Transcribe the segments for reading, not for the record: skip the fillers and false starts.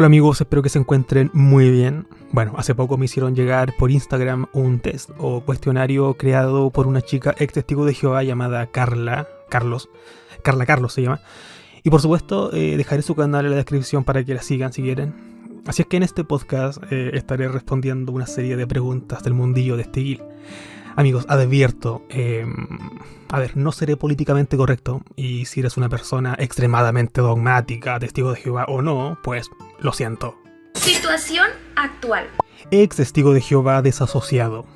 Hola amigos, espero que se encuentren muy bien. Bueno, hace poco me hicieron llegar por Instagram un test o cuestionario creado por una chica ex testigo de Jehová llamada Carla Carlos se llama. Y por supuesto dejaré su canal en la descripción para que la sigan si quieren. Así es que en este podcast estaré respondiendo una serie de preguntas del mundillo de Estegil. Amigos, advierto, no seré políticamente correcto, y si eres una persona extremadamente dogmática, testigo de Jehová o no, pues lo siento. Situación actual. Ex testigo de Jehová desasociado.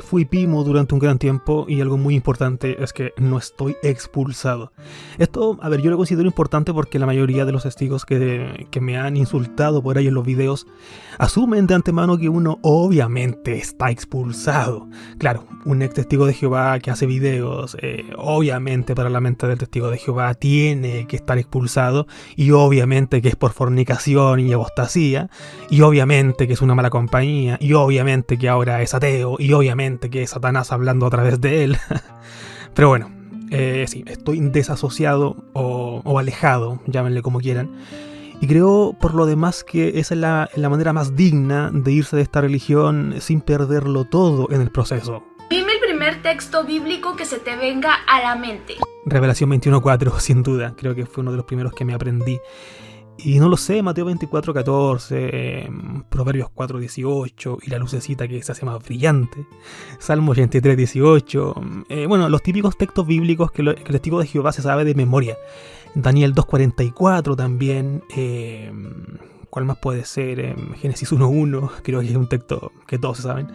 Fui Pimo durante un gran tiempo y algo muy importante es que no estoy expulsado. Esto, yo lo considero importante porque la mayoría de los testigos que me han insultado por ahí en los videos asumen de antemano que uno obviamente está expulsado. Claro, un ex testigo de Jehová que hace videos, obviamente para la mente del testigo de Jehová tiene que estar expulsado, y obviamente que es por fornicación y apostasía, y obviamente que es una mala compañía, y obviamente que ahora es ateo, y obviamente que es Satanás hablando a través de él. Pero bueno, sí, estoy desasociado o alejado, llámenle como quieran. Y creo por lo demás que esa es la manera más digna de irse de esta religión sin perderlo todo en el proceso. Dime el primer texto bíblico que se te venga a la mente. Revelación 21:4, sin duda. Creo que fue uno de los primeros que me aprendí. Y no lo sé, Mateo 24:14, Proverbios 4:18 y la lucecita que se hace más brillante, Salmo 83:18, los típicos textos bíblicos que el testigo de Jehová se sabe de memoria. Daniel 2:44 también, ¿cuál más puede ser? Génesis 1:1, creo que es un texto que todos se saben.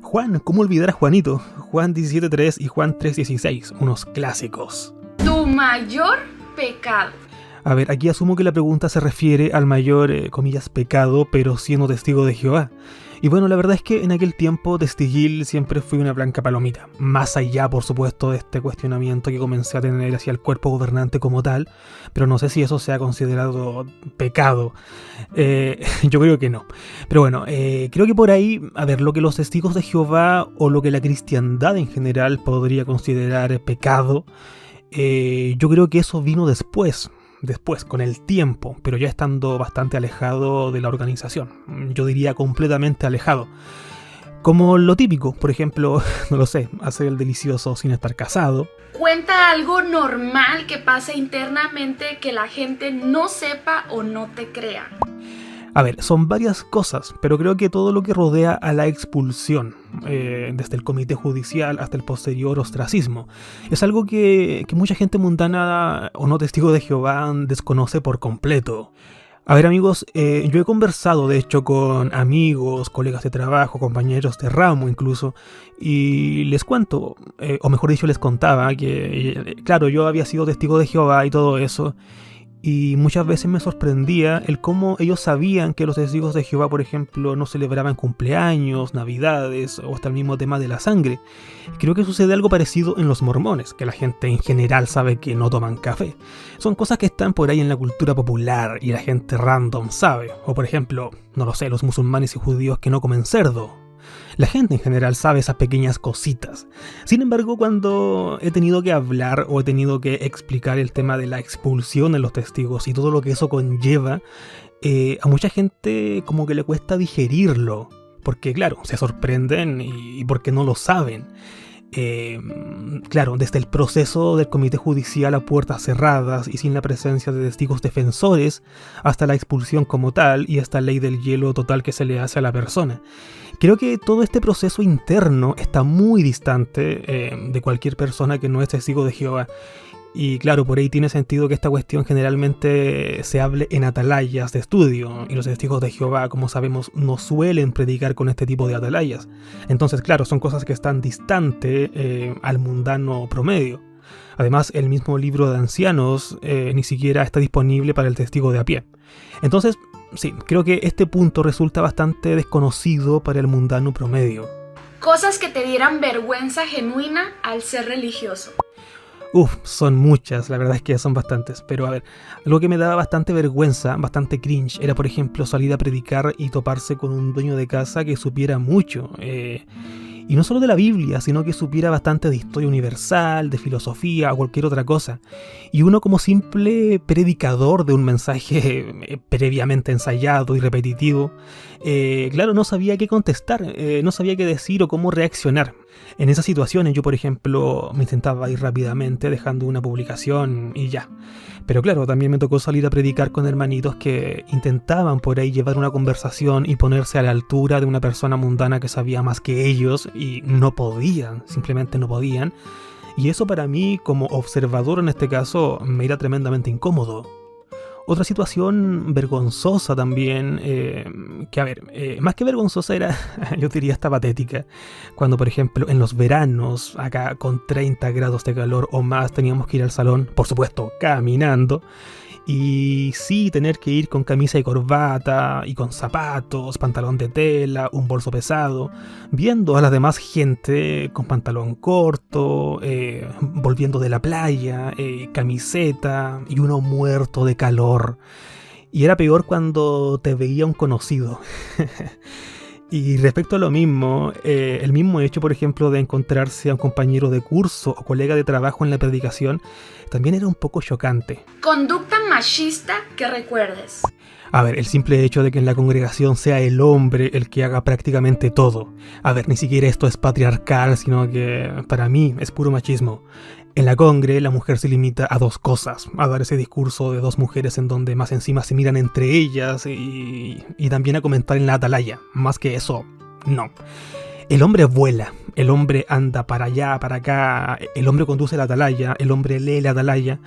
Juan, ¿cómo olvidar a Juanito? Juan 17:3 y Juan 3:16, unos clásicos. Tu mayor pecado. Aquí asumo que la pregunta se refiere al mayor, comillas, pecado, pero siendo testigo de Jehová. Y bueno, la verdad es que en aquel tiempo Testigil siempre fui una blanca palomita. Más allá, por supuesto, de este cuestionamiento que comencé a tener hacia el cuerpo gobernante como tal, pero no sé si eso sea considerado pecado. Yo creo que no. Pero bueno, creo que por ahí, lo que los testigos de Jehová o lo que la cristiandad en general podría considerar pecado, yo creo que eso vino después, con el tiempo, pero ya estando bastante alejado de la organización. Yo diría completamente alejado. Como lo típico, por ejemplo, no lo sé, hacer el delicioso sin estar casado. Cuenta algo normal que pase internamente que la gente no sepa o no te crea. Son varias cosas, pero creo que todo lo que rodea a la expulsión, desde el comité judicial hasta el posterior ostracismo, es algo que mucha gente mundana o no testigo de Jehová desconoce por completo. Amigos, yo he conversado de hecho con amigos, colegas de trabajo, compañeros de ramo incluso, y les cuento, o mejor dicho les contaba que, claro, yo había sido testigo de Jehová y todo eso. Y muchas veces me sorprendía el cómo ellos sabían que los testigos de Jehová, por ejemplo, no celebraban cumpleaños, navidades o hasta el mismo tema de la sangre. Creo que sucede algo parecido en los mormones, que la gente en general sabe que no toman café. Son cosas que están por ahí en la cultura popular y la gente random sabe. O por ejemplo, no lo sé, los musulmanes y judíos que no comen cerdo. La gente en general sabe esas pequeñas cositas. Sin embargo, cuando he tenido que hablar o he tenido que explicar el tema de la expulsión de los testigos y todo lo que eso conlleva, a mucha gente como que le cuesta digerirlo. Porque claro, se sorprenden y porque no lo saben. Claro, desde el proceso del comité judicial a puertas cerradas y sin la presencia de testigos defensores, hasta la expulsión como tal y esta ley del hielo total que se le hace a la persona. Creo que todo este proceso interno está muy distante de cualquier persona que no es testigo de Jehová. Y claro, por ahí tiene sentido que esta cuestión generalmente se hable en atalayas de estudio, y los testigos de Jehová, como sabemos, no suelen predicar con este tipo de atalayas. Entonces, claro, son cosas que están distantes al mundano promedio. Además, el mismo libro de ancianos ni siquiera está disponible para el testigo de a pie. Entonces, sí, creo que este punto resulta bastante desconocido para el mundano promedio. Cosas que te dieran vergüenza genuina al ser religioso. Son muchas, la verdad es que son bastantes, pero algo que me daba bastante vergüenza, bastante cringe, era por ejemplo salir a predicar y toparse con un dueño de casa que supiera mucho, Y no solo de la Biblia, sino que supiera bastante de historia universal, de filosofía o cualquier otra cosa. Y uno como simple predicador de un mensaje previamente ensayado y repetitivo, claro, no sabía qué contestar, no sabía qué decir o cómo reaccionar. En esas situaciones yo, por ejemplo, me intentaba ir rápidamente dejando una publicación y ya. Pero claro, también me tocó salir a predicar con hermanitos que intentaban por ahí llevar una conversación y ponerse a la altura de una persona mundana que sabía más que ellos y no podían, simplemente no podían. Y eso para mí, como observador en este caso, me era tremendamente incómodo. Otra situación vergonzosa también, que a ver, más que vergonzosa era, yo diría hasta patética, cuando por ejemplo en los veranos, acá con 30 grados de calor o más, teníamos que ir al salón, por supuesto, caminando, y sí, tener que ir con camisa y corbata, y con zapatos, pantalón de tela, un bolso pesado, viendo a la demás gente con pantalón corto, volviendo de la playa, camiseta, y uno muerto de calor. Y era peor cuando te veía un conocido. Y respecto a lo mismo, el mismo hecho, por ejemplo, de encontrarse a un compañero de curso o colega de trabajo en la predicación, también era un poco chocante. Conducta machista que recuerdes. A ver, el simple hecho de que en la congregación sea el hombre el que haga prácticamente todo. A ver, ni siquiera esto es patriarcal, sino que para mí es puro machismo. En la congre, la mujer se limita a dos cosas, a dar ese discurso de dos mujeres en donde más encima se miran entre ellas y también a comentar en la atalaya. Más que eso, no. El hombre vuela, el hombre anda para allá, para acá, el hombre conduce la atalaya, el hombre lee la atalaya.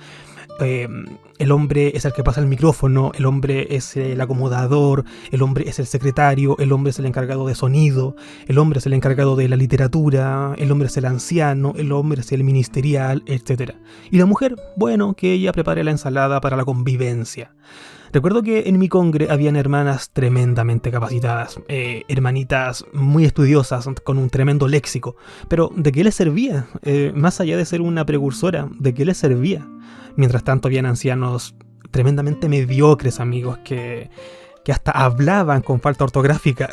El hombre es el que pasa el micrófono, el hombre es el acomodador, el hombre es el secretario, el hombre es el encargado de sonido, el hombre es el encargado de la literatura, el hombre es el anciano, el hombre es el ministerial, etc. Y la mujer, bueno, que ella prepare la ensalada para la convivencia. Recuerdo que en mi congre habían hermanas tremendamente capacitadas, hermanitas muy estudiosas, con un tremendo léxico. Pero ¿de qué les servía? Más allá de ser una precursora, ¿de qué les servía? Mientras tanto habían ancianos tremendamente mediocres, amigos, que hasta hablaban con falta ortográfica.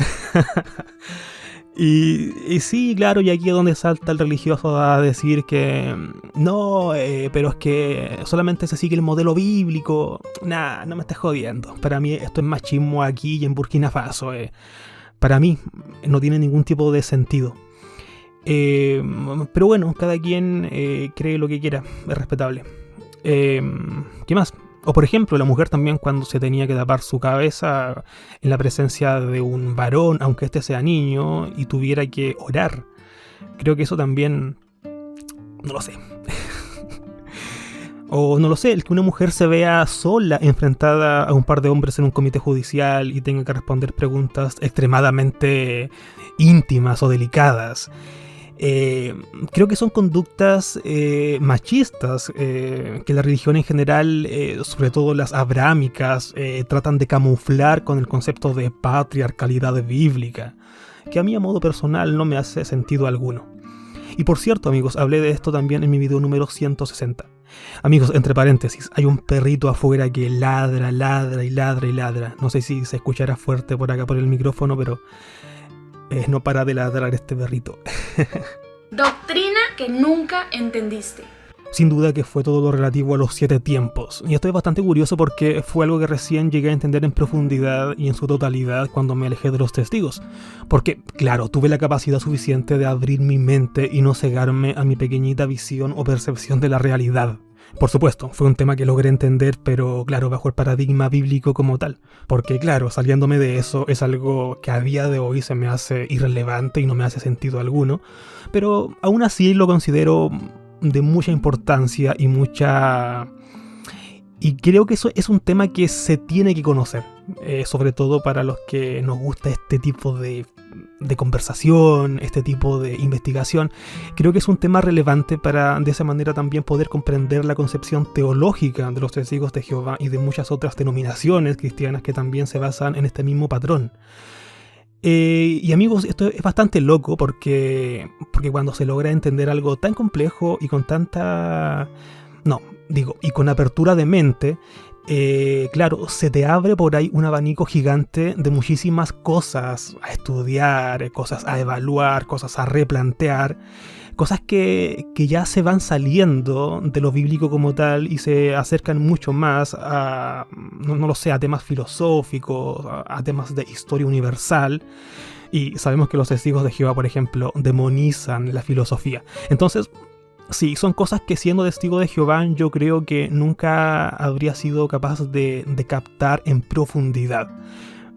Y sí, claro, y aquí es donde salta el religioso a decir que no, pero es que solamente se sigue el modelo bíblico. Nah, no me estés jodiendo. Para mí esto es machismo aquí y en Burkina Faso. Para mí no tiene ningún tipo de sentido. Pero bueno, cada quien cree lo que quiera, es respetable. ¿Qué más? O por ejemplo, la mujer también cuando se tenía que tapar su cabeza en la presencia de un varón, aunque este sea niño, y tuviera que orar. Creo que eso también... no lo sé. O no lo sé, el que una mujer se vea sola enfrentada a un par de hombres en un comité judicial y tenga que responder preguntas extremadamente íntimas o delicadas. Creo que son conductas machistas que la religión en general, sobre todo las abrahámicas, tratan de camuflar con el concepto de patriarcalidad bíblica, que a mí a modo personal no me hace sentido alguno. Y por cierto, amigos, hablé de esto también en mi video número 160. Amigos, entre paréntesis, hay un perrito afuera que ladra, ladra y ladra y ladra. No sé si se escuchará fuerte por acá por el micrófono, pero no para de ladrar este perrito. Doctrina que nunca entendiste. Sin duda que fue todo lo relativo a los 7 tiempos. Y estoy bastante curioso porque fue algo que recién llegué a entender en profundidad y en su totalidad cuando me alejé de los testigos. Porque, claro, tuve la capacidad suficiente de abrir mi mente y no cegarme a mi pequeñita visión o percepción de la realidad. Por supuesto, fue un tema que logré entender, pero claro, bajo el paradigma bíblico como tal. Porque claro, saliéndome de eso es algo que a día de hoy se me hace irrelevante y no me hace sentido alguno. Pero aún así lo considero de mucha importancia y mucha... Y creo que eso es un tema que se tiene que conocer, sobre todo para los que nos gusta este tipo de conversación, este tipo de investigación. Creo que es un tema relevante para de esa manera también poder comprender la concepción teológica de los testigos de Jehová y de muchas otras denominaciones cristianas que también se basan en este mismo patrón. Y amigos, esto es bastante loco porque cuando se logra entender algo tan complejo y con tanta... y con apertura de mente, claro, se te abre por ahí un abanico gigante de muchísimas cosas a estudiar, cosas a evaluar, cosas a replantear, cosas que ya se van saliendo de lo bíblico como tal y se acercan mucho más a, no lo sé, a temas filosóficos, a temas de historia universal. Y sabemos que los testigos de Jehová, por ejemplo, demonizan la filosofía. Entonces, sí, son cosas que siendo testigo de Jehová yo creo que nunca habría sido capaz de captar en profundidad.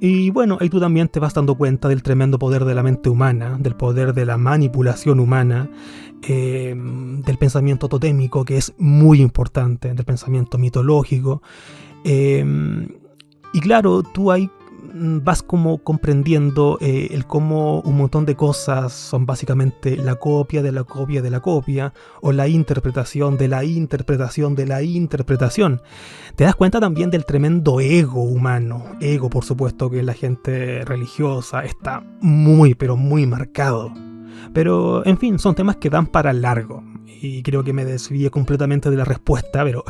Y bueno, ahí tú también te vas dando cuenta del tremendo poder de la mente humana, del poder de la manipulación humana, del pensamiento totémico, que es muy importante, del pensamiento mitológico. Y claro, tú ahí vas como comprendiendo el cómo un montón de cosas son básicamente la copia de la copia de la copia, o la interpretación de la interpretación de la interpretación. Te das cuenta también del tremendo ego humano, ego por supuesto que la gente religiosa está muy pero muy marcado. Pero en fin, son temas que dan para largo. Y creo que me desvié completamente de la respuesta, pero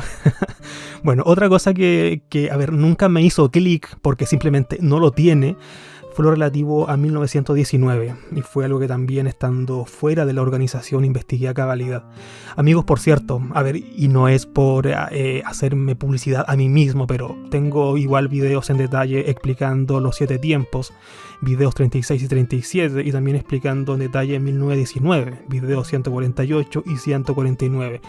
bueno, otra cosa que a ver, nunca me hizo clic porque simplemente no lo tiene, fue lo relativo a 1919, y fue algo que también estando fuera de la organización investigué a cabalidad. Amigos, por cierto, a ver, y no es por hacerme publicidad a mí mismo, pero tengo igual videos en detalle explicando los 7 tiempos, videos 36 y 37, y también explicando en detalle 1919, videos 148 y 149.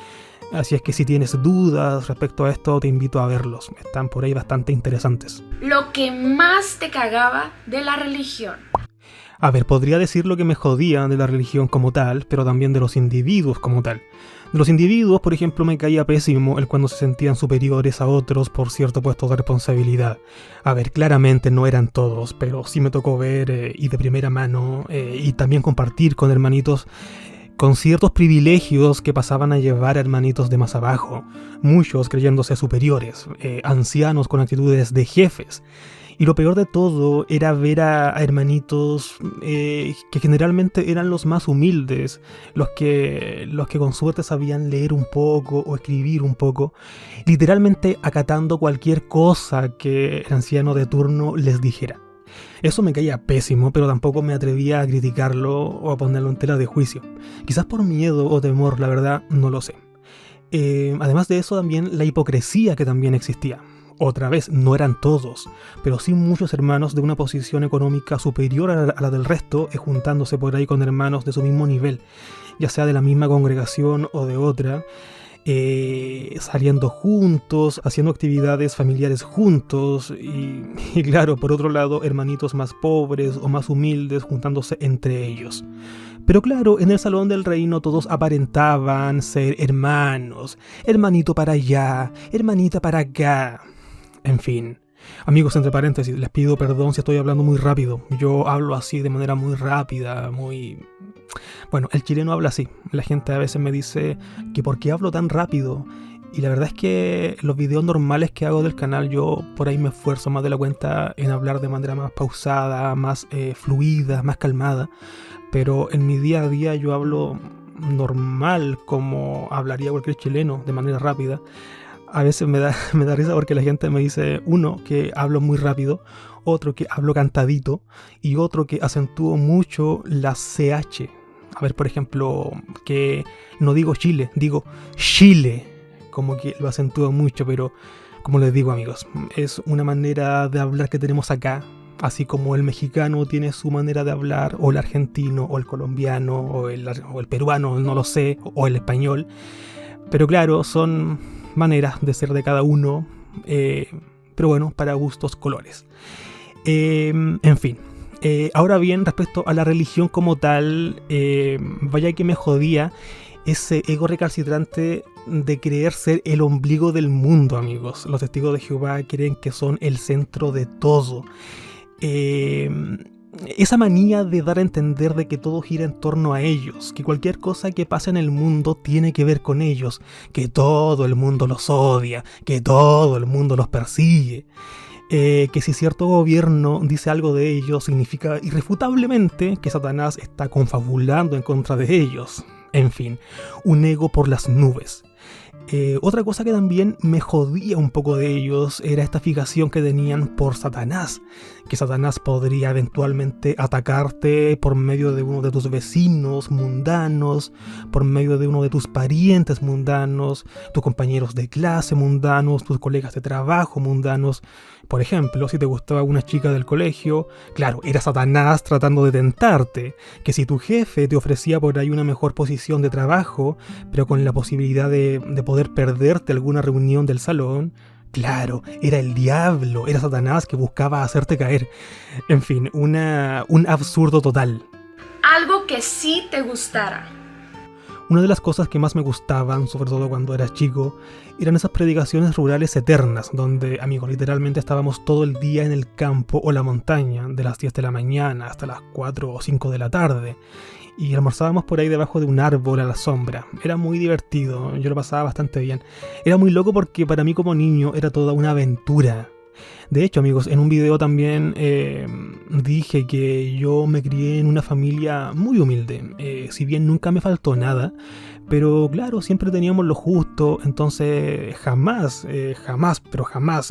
Así es que si tienes dudas respecto a esto, te invito a verlos. Están por ahí bastante interesantes. Lo que más te cagaba de la religión. A ver, podría decir lo que me jodía de la religión como tal, pero también de los individuos como tal. De los individuos, por ejemplo, me caía pésimo el cuando se sentían superiores a otros por cierto puesto de responsabilidad. A ver, claramente no eran todos, pero sí me tocó ver y de primera mano y también compartir con hermanitos con ciertos privilegios que pasaban a llevar a hermanitos de más abajo, muchos creyéndose superiores, ancianos con actitudes de jefes. Y lo peor de todo era ver a hermanitos que generalmente eran los más humildes, los que con suerte sabían leer un poco o escribir un poco, literalmente acatando cualquier cosa que el anciano de turno les dijera. Eso me caía pésimo, pero tampoco me atrevía a criticarlo o a ponerlo en tela de juicio. Quizás por miedo o temor, la verdad, no lo sé. Además de eso, también la hipocresía que también existía. Otra vez, no eran todos, pero sí muchos hermanos de una posición económica superior a la del resto, juntándose por ahí con hermanos de su mismo nivel, ya sea de la misma congregación o de otra, saliendo juntos, haciendo actividades familiares juntos y claro, por otro lado, hermanitos más pobres o más humildes juntándose entre ellos. Pero claro, en el salón del reino todos aparentaban ser hermanos, hermanito para allá, hermanita para acá. En fin, amigos, entre paréntesis, les pido perdón si estoy hablando muy rápido. Yo hablo así de manera muy rápida, muy... Bueno, el chileno habla así. La gente a veces me dice que por qué hablo tan rápido. Y la verdad es que los videos normales que hago del canal, yo por ahí me esfuerzo más de la cuenta en hablar de manera más pausada, más fluida, más calmada. Pero en mi día a día yo hablo normal, como hablaría cualquier chileno, de manera rápida. A veces me da risa porque la gente me dice, uno, que hablo muy rápido, otro que hablo cantadito y otro que acentúo mucho la CH. A ver, por ejemplo, que no digo Chile, digo Chile, como que lo acentúo mucho, pero como les digo, amigos, es una manera de hablar que tenemos acá, así como el mexicano tiene su manera de hablar, o el argentino, o el colombiano, o el peruano, no lo sé, o el español. Pero claro, son maneras de ser de cada uno, pero bueno, para gustos colores. En fin. Ahora bien, respecto a la religión como tal, vaya que me jodía ese ego recalcitrante de creer ser el ombligo del mundo, amigos. Los testigos de Jehová creen que son el centro de todo. Esa manía de dar a entender de que todo gira en torno a ellos, que cualquier cosa que pase en el mundo tiene que ver con ellos, que todo el mundo los odia, que todo el mundo los persigue. Que si cierto gobierno dice algo de ellos, significa irrefutablemente que Satanás está confabulando en contra de ellos. En fin, un ego por las nubes. Otra cosa que también me jodía un poco de ellos era esta fijación que tenían por Satanás, que Satanás podría eventualmente atacarte por medio de uno de tus vecinos mundanos, por medio de uno de tus parientes mundanos, tus compañeros de clase mundanos, tus colegas de trabajo mundanos. Por ejemplo, si te gustaba una chica del colegio, claro, era Satanás tratando de tentarte, que si tu jefe te ofrecía por ahí una mejor posición de trabajo, pero con la posibilidad de poder perderte alguna reunión del salón, claro, era el diablo, era Satanás que buscaba hacerte caer. En fin, un absurdo total. Algo que sí te gustara. Una de las cosas que más me gustaban, sobre todo cuando era chico, eran esas predicaciones rurales eternas, donde, amigos, literalmente estábamos todo el día en el campo o la montaña, de las 10 de la mañana hasta las 4 o 5 de la tarde, y almorzábamos por ahí debajo de un árbol a la sombra. Era muy divertido, yo lo pasaba bastante bien. Era muy loco porque para mí como niño era toda una aventura. De hecho, amigos, en un video también dije que yo me crié en una familia muy humilde. Si bien nunca me faltó nada, pero claro, siempre teníamos lo justo, entonces jamás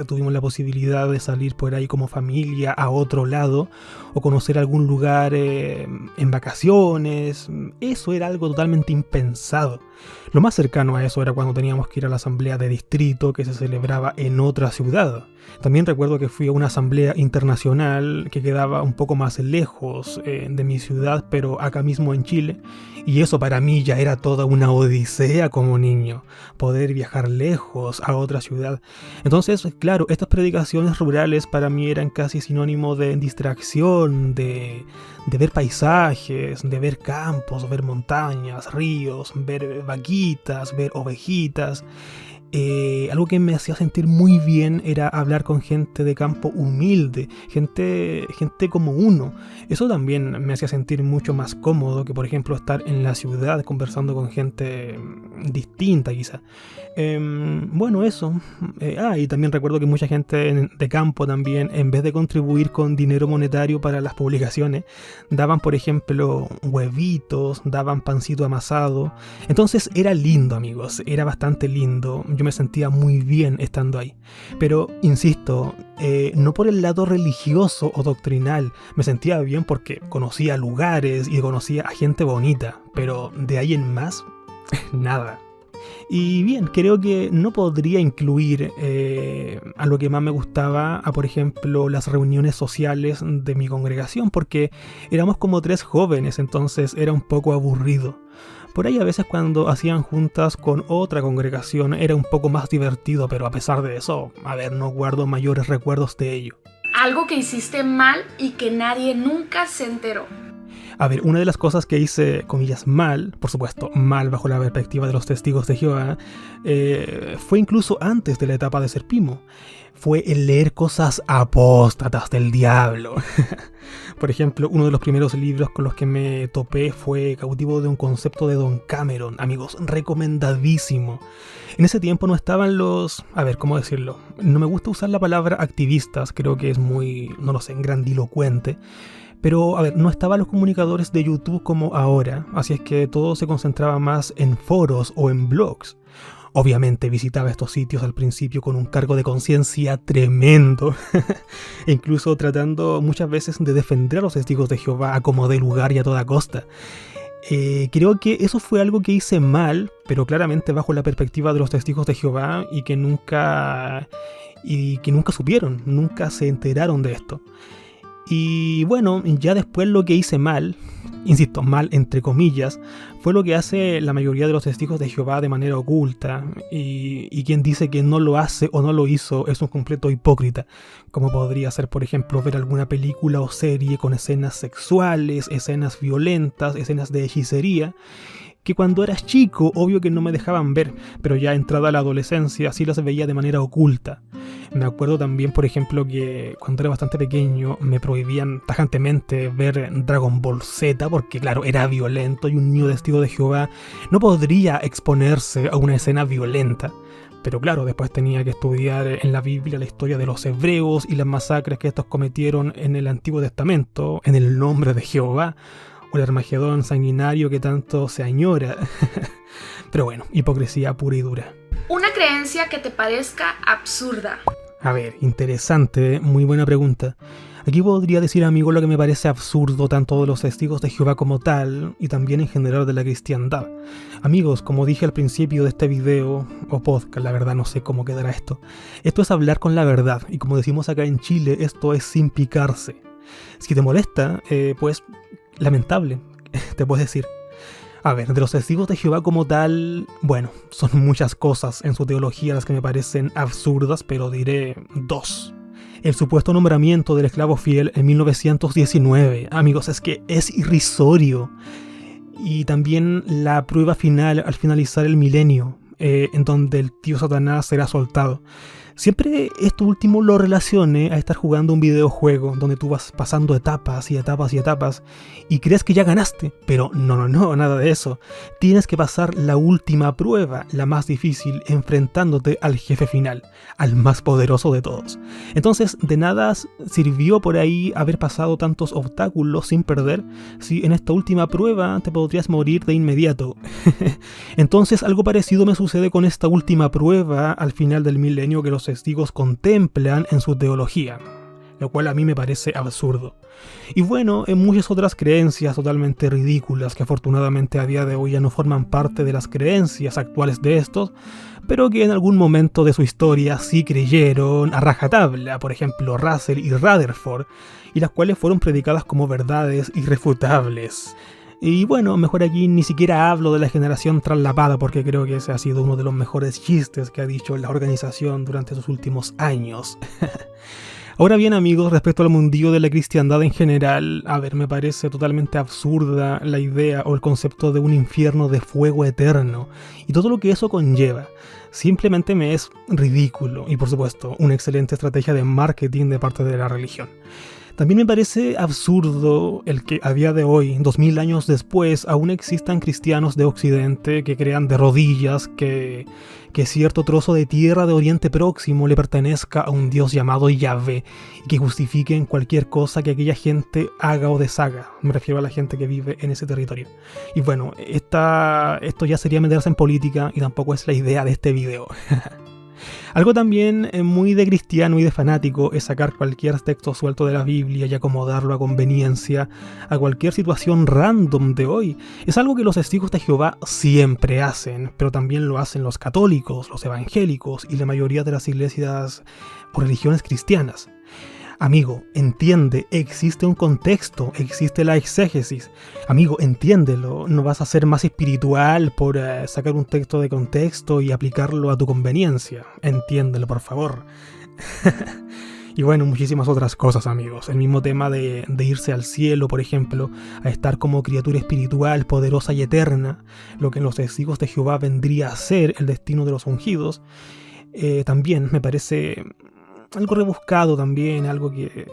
tuvimos la posibilidad de salir por ahí como familia a otro lado o conocer algún lugar en vacaciones. Eso era algo totalmente impensado. Lo más cercano a eso era cuando teníamos que ir a la asamblea de distrito que se celebraba en otra ciudad. También recuerdo que fui a una asamblea internacional que quedaba un poco más lejos de mi ciudad, pero acá mismo en Chile. Y eso para mí ya era toda una odisea como niño, poder viajar lejos a otra ciudad. Entonces, claro, estas predicaciones rurales para mí eran casi sinónimo de distracción, de ver paisajes, de ver campos, ver montañas, ríos, ver vaquitas, ver ovejitas. Algo que me hacía sentir muy bien era hablar con gente de campo humilde, gente como uno. Eso también me hacía sentir mucho más cómodo que, por ejemplo, estar en la ciudad conversando con gente distinta quizá. Bueno, eso. Y también recuerdo que mucha gente de campo también, en vez de contribuir con dinero monetario para las publicaciones, daban, por ejemplo, huevitos, daban pancito amasado. Entonces era lindo, amigos, era bastante lindo. Yo me sentía muy bien estando ahí. Pero, insisto, no por el lado religioso o doctrinal. Me sentía bien porque conocía lugares y conocía a gente bonita. Pero de ahí en más, nada. Y bien, creo que no podría incluir a lo que más me gustaba, a por ejemplo las reuniones sociales de mi congregación, porque éramos como 3 jóvenes, entonces era un poco aburrido. Por ahí a veces cuando hacían juntas con otra congregación era un poco más divertido, pero a pesar de eso, no guardo mayores recuerdos de ello. Algo que hiciste mal y que nadie nunca se enteró. Una de las cosas que hice, comillas, mal, por supuesto, mal bajo la perspectiva de los testigos de Jehová, fue incluso antes de la etapa de ser Pimo. Fue el leer cosas apóstatas del diablo. Por ejemplo, uno de los primeros libros con los que me topé fue Cautivo de un concepto de Don Cameron. Amigos, recomendadísimo. En ese tiempo no estaban los... ¿cómo decirlo? No me gusta usar la palabra activistas, creo que es muy, grandilocuente. Pero, no estaban los comunicadores de YouTube como ahora, así es que todo se concentraba más en foros o en blogs. Obviamente visitaba estos sitios al principio con un cargo de conciencia tremendo, e incluso tratando muchas veces de defender a los testigos de Jehová a como de lugar y a toda costa. Creo que eso fue algo que hice mal, pero claramente bajo la perspectiva de los testigos de Jehová y que nunca supieron, nunca se enteraron de esto. Y bueno, ya después lo que hice mal, insisto, mal entre comillas, fue lo que hace la mayoría de los testigos de Jehová de manera oculta. Y quien dice que no lo hace o no lo hizo es un completo hipócrita. Como podría ser, por ejemplo, ver alguna película o serie con escenas sexuales, escenas violentas, escenas de hechicería, que cuando eras chico, obvio que no me dejaban ver, pero ya entrada la adolescencia sí las veía de manera oculta. Me acuerdo también, por ejemplo, que cuando era bastante pequeño me prohibían tajantemente ver Dragon Ball Z porque, claro, era violento y un niño testigo de Jehová no podría exponerse a una escena violenta. Pero claro, después tenía que estudiar en la Biblia la historia de los hebreos y las masacres que estos cometieron en el Antiguo Testamento, en el nombre de Jehová, o el Armagedón sanguinario que tanto se añora. Pero bueno, hipocresía pura y dura. Una creencia que te parezca absurda. A ver, interesante, muy buena pregunta. Aquí podría decir, amigo, lo que me parece absurdo tanto de los testigos de Jehová como tal, y también en general de la cristiandad. Amigos, como dije al principio de este video, o podcast, la verdad no sé cómo quedará esto. Esto es hablar con la verdad, y como decimos acá en Chile, esto es sin picarse. Si te molesta, pues, lamentable, te puedes decir. A ver, de los testigos de Jehová como tal, bueno, son muchas cosas en su teología las que me parecen absurdas, pero diré dos. El supuesto nombramiento del esclavo fiel en 1919, amigos, es que es irrisorio. Y también la prueba final al finalizar el milenio, en donde el tío Satanás será soltado. Siempre esto último lo relacioné a estar jugando un videojuego donde tú vas pasando etapas y etapas y etapas y crees que ya ganaste, pero no, nada de eso. Tienes que pasar la última prueba, la más difícil, enfrentándote al jefe final, al más poderoso de todos. Entonces, de nada sirvió por ahí haber pasado tantos obstáculos sin perder, si en esta última prueba te podrías morir de inmediato. Entonces, algo parecido me sucede con esta última prueba al final del milenio que los testigos contemplan en su teología, lo cual a mí me parece absurdo. Y bueno, en muchas otras creencias totalmente ridículas que afortunadamente a día de hoy ya no forman parte de las creencias actuales de estos, pero que en algún momento de su historia sí creyeron a rajatabla, por ejemplo Russell y Rutherford, y las cuales fueron predicadas como verdades irrefutables. Y bueno, mejor aquí ni siquiera hablo de la generación traslapada porque creo que ese ha sido uno de los mejores chistes que ha dicho la organización durante sus últimos años. Ahora bien, amigos, respecto al mundillo de la cristiandad en general, a ver, me parece totalmente absurda la idea o el concepto de un infierno de fuego eterno y todo lo que eso conlleva. Simplemente me es ridículo y, por supuesto, una excelente estrategia de marketing de parte de la religión. También me parece absurdo el que a día de hoy, 2000 años después, aún existan cristianos de Occidente que crean de rodillas que cierto trozo de tierra de Oriente Próximo le pertenezca a un dios llamado Yahvé y que justifiquen cualquier cosa que aquella gente haga o deshaga. Me refiero a la gente que vive en ese territorio. Y bueno, esto ya sería meterse en política y tampoco es la idea de este video. Algo también muy de cristiano y de fanático es sacar cualquier texto suelto de la Biblia y acomodarlo a conveniencia a cualquier situación random de hoy. Es algo que los testigos de Jehová siempre hacen, pero también lo hacen los católicos, los evangélicos y la mayoría de las iglesias o religiones cristianas. Amigo, entiende, existe un contexto, existe la exégesis. Amigo, entiéndelo, no vas a ser más espiritual por sacar un texto de contexto y aplicarlo a tu conveniencia. Entiéndelo, por favor. Y bueno, muchísimas otras cosas, amigos. El mismo tema de irse al cielo, por ejemplo, a estar como criatura espiritual, poderosa y eterna, lo que en los testigos de Jehová vendría a ser el destino de los ungidos, también me parece algo rebuscado también, algo que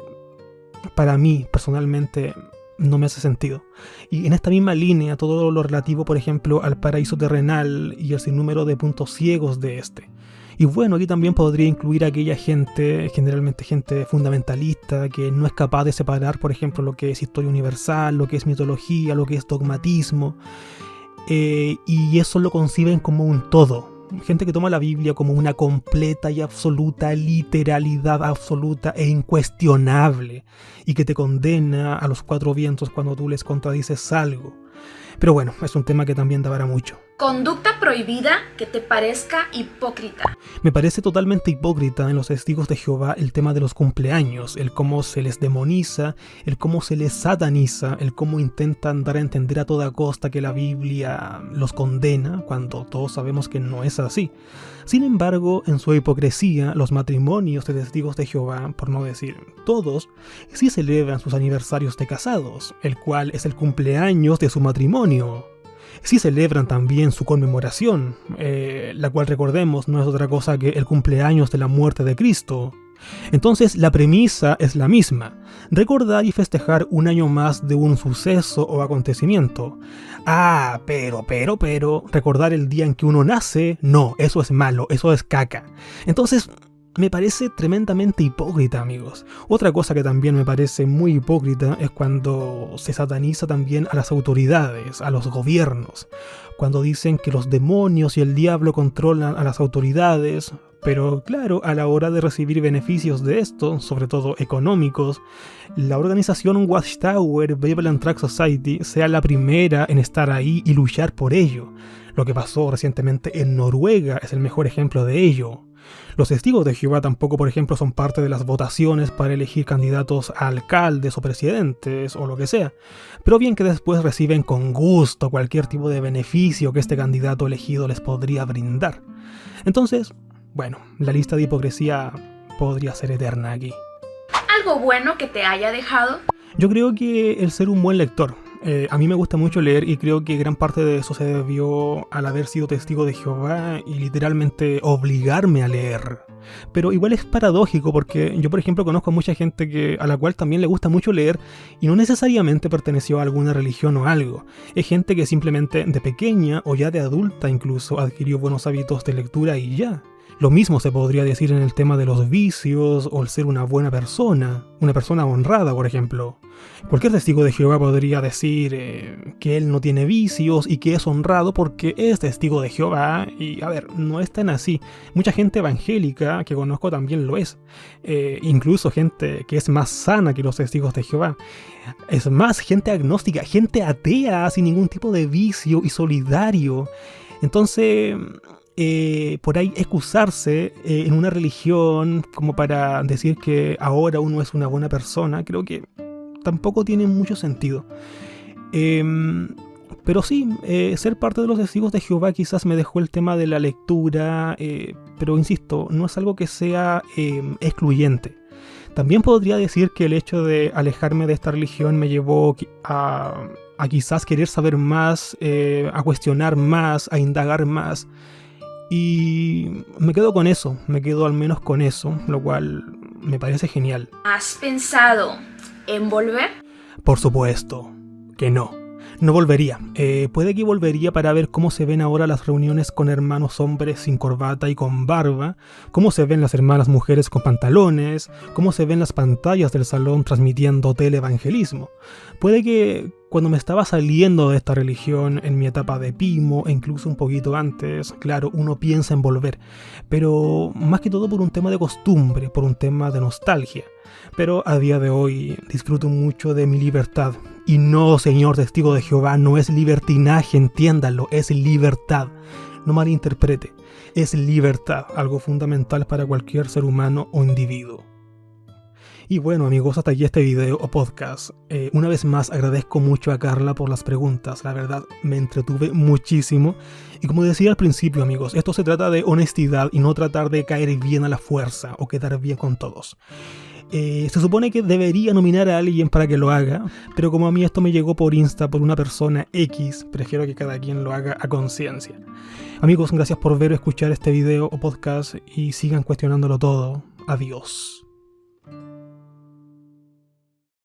para mí personalmente no me hace sentido. Y en esta misma línea, todo lo relativo, por ejemplo, al paraíso terrenal y el sinnúmero de puntos ciegos de este. Y bueno, aquí también podría incluir a aquella gente, generalmente gente fundamentalista, que no es capaz de separar, por ejemplo, lo que es historia universal, lo que es mitología, lo que es dogmatismo, y eso lo conciben como un todo. Gente que toma la Biblia como una completa y absoluta literalidad absoluta e incuestionable y que te condena a los cuatro vientos cuando tú les contradices algo. Pero bueno, es un tema que también da para mucho. Conducta prohibida que te parezca hipócrita. Me parece totalmente hipócrita en los testigos de Jehová el tema de los cumpleaños, el cómo se les demoniza, el cómo se les sataniza, el cómo intentan dar a entender a toda costa que la Biblia los condena, cuando todos sabemos que no es así. Sin embargo, en su hipocresía, los matrimonios de testigos de Jehová, por no decir todos, sí celebran sus aniversarios de casados, el cual es el cumpleaños de su matrimonio. Sí celebran también su conmemoración, la cual recordemos no es otra cosa que el cumpleaños de la muerte de Cristo. Entonces la premisa es la misma, recordar y festejar un año más de un suceso o acontecimiento. Ah, pero, recordar el día en que uno nace, no, eso es malo, eso es caca. Entonces, me parece tremendamente hipócrita, amigos. Otra cosa que también me parece muy hipócrita es cuando se sataniza también a las autoridades, a los gobiernos. Cuando dicen que los demonios y el diablo controlan a las autoridades. Pero claro, a la hora de recibir beneficios de esto, sobre todo económicos, la organización Watchtower Bible and Tract Society sea la primera en estar ahí y luchar por ello. Lo que pasó recientemente en Noruega es el mejor ejemplo de ello. Los testigos de Jehová tampoco, por ejemplo, son parte de las votaciones para elegir candidatos a alcaldes o presidentes o lo que sea, pero bien que después reciben con gusto cualquier tipo de beneficio que este candidato elegido les podría brindar. Entonces, bueno, la lista de hipocresía podría ser eterna aquí. ¿Algo bueno que te haya dejado? Yo creo que el ser un buen lector. A mí me gusta mucho leer y creo que gran parte de eso se debió al haber sido testigo de Jehová y literalmente obligarme a leer. Pero igual es paradójico porque yo, por ejemplo, conozco a mucha gente a la cual también le gusta mucho leer y no necesariamente perteneció a alguna religión o algo. Es gente que simplemente de pequeña o ya de adulta incluso adquirió buenos hábitos de lectura y ya. Lo mismo se podría decir en el tema de los vicios o el ser una buena persona, una persona honrada, por ejemplo. Cualquier testigo de Jehová podría decir que él no tiene vicios y que es honrado porque es testigo de Jehová. Y a ver, no es tan así. Mucha gente evangélica que conozco también lo es. Incluso gente que es más sana que los testigos de Jehová. Es más, gente agnóstica, gente atea sin ningún tipo de vicio y solidario. Entonces, por ahí excusarse en una religión como para decir que ahora uno es una buena persona, creo que tampoco tiene mucho sentido. Pero sí, ser parte de los testigos de Jehová quizás me dejó el tema de la lectura, pero insisto, no es algo que sea excluyente. También podría decir que el hecho de alejarme de esta religión me llevó a quizás querer saber más, a cuestionar más, a indagar más. Y me quedo con eso, me quedo al menos con eso, lo cual me parece genial. ¿Has pensado en volver? Por supuesto que no. No volvería. Puede que volvería para ver cómo se ven ahora las reuniones con hermanos hombres sin corbata y con barba, cómo se ven las hermanas mujeres con pantalones, cómo se ven las pantallas del salón transmitiendo teleevangelismo. Puede que cuando me estaba saliendo de esta religión en mi etapa de Pimo e incluso un poquito antes, claro, uno piensa en volver, pero más que todo por un tema de costumbre, por un tema de nostalgia. Pero a día de hoy disfruto mucho de mi libertad. Y no, señor testigo de Jehová, no es libertinaje, entiéndalo, es libertad. No malinterprete, es libertad, algo fundamental para cualquier ser humano o individuo. Y bueno, amigos, hasta aquí este video o podcast. Una vez más agradezco mucho a Carla por las preguntas, la verdad me entretuve muchísimo. Y como decía al principio, amigos, esto se trata de honestidad y no tratar de caer bien a la fuerza o quedar bien con todos. Se supone que debería nominar a alguien para que lo haga, pero como a mí esto me llegó por Insta por una persona X, prefiero que cada quien lo haga a conciencia. Amigos, gracias por ver o escuchar este video o podcast y sigan cuestionándolo todo. Adiós.